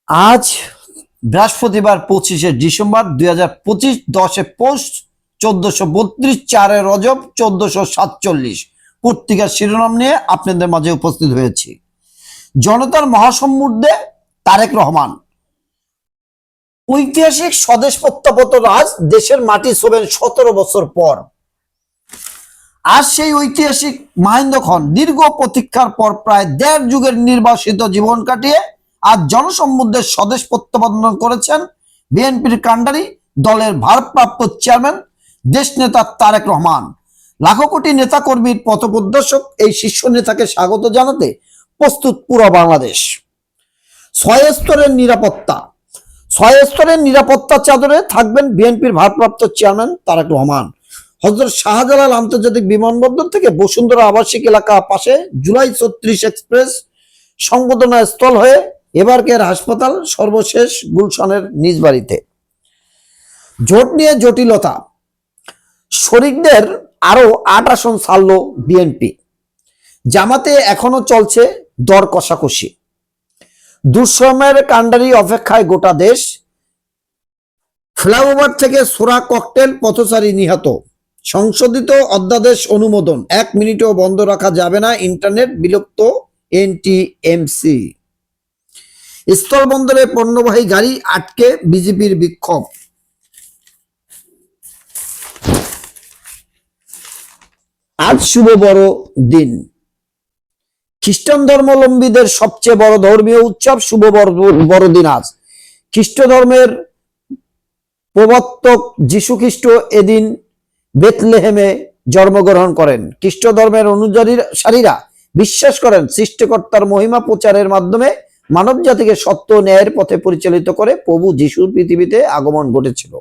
আজ বৃহস্পতিবার 25শে ডিসেম্বর 2025, 10 পৌষ 1432, 4 রজব 1447। পত্রিকার শিরোনাম নিয়ে আপনাদের মাঝে উপস্থিত হয়েছি। জনতার মহাসম্মুদ্রে তারেক রহমান ঐতিহাসিক স্বদেশ প্রত্যাবর্তন আজ দেশের মাটি ছোবেন 17 বছর পর। আজ সেই ঐতিহাসিক মাহেন্দ্রক্ষণ দীর্ঘ প্রতীক্ষার পর প্রায় 1.5 যুগের নির্বাসিত জীবন কাটিয়ে আজ জনসম্মুদ্রে স্বদেশ প্রত্যাবর্তন করেছেন বিএনপির কাণ্ডারি দলের ভারপ্রাপ্ত চেয়ারম্যান দেশ নেতা তারেক রহমান। লাখো কোটি নেতাকর্মীর পথপ্রদর্শক এই শীর্ষ নেতাকে স্বাগত জানাতে প্রস্তুত পুরো বাংলাদেশ। 6 স্তরের নিরাপত্তা চাদরে থাকবেন বিএনপির ভারপ্রাপ্ত চেয়ারম্যান তারেক রহমান। হযরত শাহজালাল আন্তর্জাতিক বিমানবন্দর থেকে বসুন্ধরা আবাসিক এলাকা পাশে জুলাই 36 এক্সপ্রেস সংবর্ধনা স্থল হয়ে এবারকের হাসপাতাল, সর্বশেষ গুলশানের নিজ বাড়িতে। জোট নিয়ে জটিলতা, শরিকদের আরো 8 আসন ছাড়ল বিএনপি। জামাতে এখনো চলছে দর কষাকষি। দুঃসময়ের কাণ্ডারি অপেক্ষায় গোটা দেশ। ফ্লাইওভার থেকে ছোড়া ককটেল, পথচারী নিহত। সংশোধিত অধ্যাদেশ অনুমোদন, 1 মিনিটও বন্ধ রাখা যাবে না ইন্টারনেট, বিলুপ্ত এনটিএমসি। স্থলবন্দরে পণ্যবাহী গাড়ি আটকে বিজেপির বিক্ষোভ। আজ শুভ বড় দিন, খ্রিস্টান ধর্মাবলম্বীদের সবচেয়ে বড় ধর্মীয় উৎসব শুভ বড়দিন আজ। খ্রিস্ট ধর্মের প্রবর্তক যীশু খ্রিস্ট এদিন বেথলেহেমে জন্মগ্রহণ করেন। খ্রিস্ট ধর্মের অনুসারীরা বিশ্বাস করেন সৃষ্টিকর্তার মহিমা প্রচারের মাধ্যমে মানব জাতিকে সত্য ন্যায়ের পথে পরিচালিত করে প্রভু যিশুর পৃথিবীতে আগমন ঘটেছিল।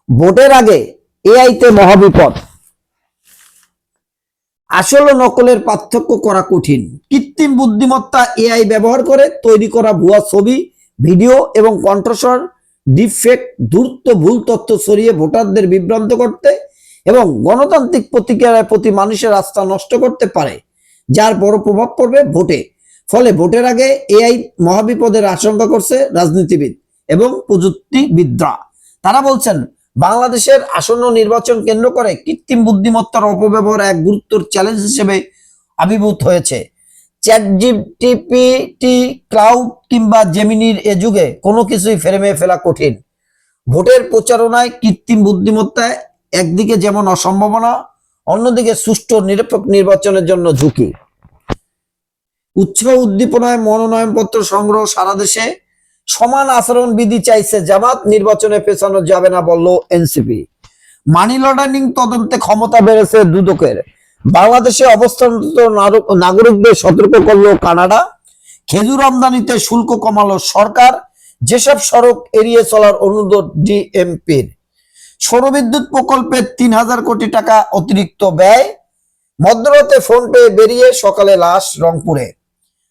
ভোটের আগে এআইতে মহাবিপদ। আসল ও নকলের পার্থক্য করা কঠিন। কৃত্রিম বুদ্ধিমত্তা এআই ব্যবহার করে তৈরি করা ভুয়া ছবি, ভিডিও এবং কণ্ঠস্বর ডিপফেক দ্রুত ভুল তথ্য ছড়িয়ে ভোটারদের বিভ্রান্ত করতে এবং গণতান্ত্রিক প্রতিক্রিয়ার প্রতি মানুষের আস্থা নষ্ট করতে পারে, যার বড় প্রভাব পড়বে ভোটে। ফলে ভোটের আগে এআই মহাবিপদের আশঙ্কা করছে রাজনীতিবিদ এবং প্রযুক্তিবিদরা। তারা বলছেন বাংলাদেশের আসন্ন নির্বাচন কেন্দ্র করে কৃত্রিম বুদ্ধিমত্তার অপব্যবহার এক গুরুত্বর চ্যালেঞ্জ হিসেবে আবির্ভূত হয়েছে। চ্যাটজিপিটি, ক্লাউড কিংবা জেমিনির এ যুগে কোনো কিছুই ফ্রেমে ফেলা কঠিন। ভোটের প্রচারণায় কৃত্রিম বুদ্ধিমত্তায় একদিকে যেমন অসম্ভাবনা, অন্যদিকে সুষ্ঠু নিরপেক্ষ নির্বাচনের জন্য ঝুঁকি। উৎসাহ উদ্দীপনায় মনোনয়নপত্র সংগ্রহ সারা দেশে। সমান আচরণ বিধি চাইছে জামাত, নির্বাচনে পেছানো যাবে না বলল এনসিপি। মানি লন্ডারিং তদন্তে ক্ষমতা বেড়েছে দুদকের। বাংলাদেশে অবস্থানরত নাগরিকদের সতর্ক করলো কানাডা। খেজুর আমদানিতে শুল্ক কমালো সরকার। যেসব সড়ক এড়িয়ে চলার অনুরোধ ডিএমপির। সৌরবিদ্যুৎ প্রকল্পে 3000 কোটি টাকা অতিরিক্ত ব্যয়। মধ্যরাতে ফোন পেয়ে বেরিয়ে সকালে লাশ রংপুরে।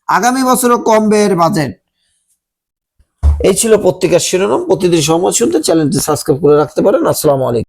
আগামী বছরও কম ব্যয়ের বাজেট। এই ছিল পত্রিকার শিরোনাম। প্রতিদিন সময় শুনতে চ্যানেলটি সাবস্ক্রাইব করে রাখতে পারেন। আসসালামু আলাইকুম।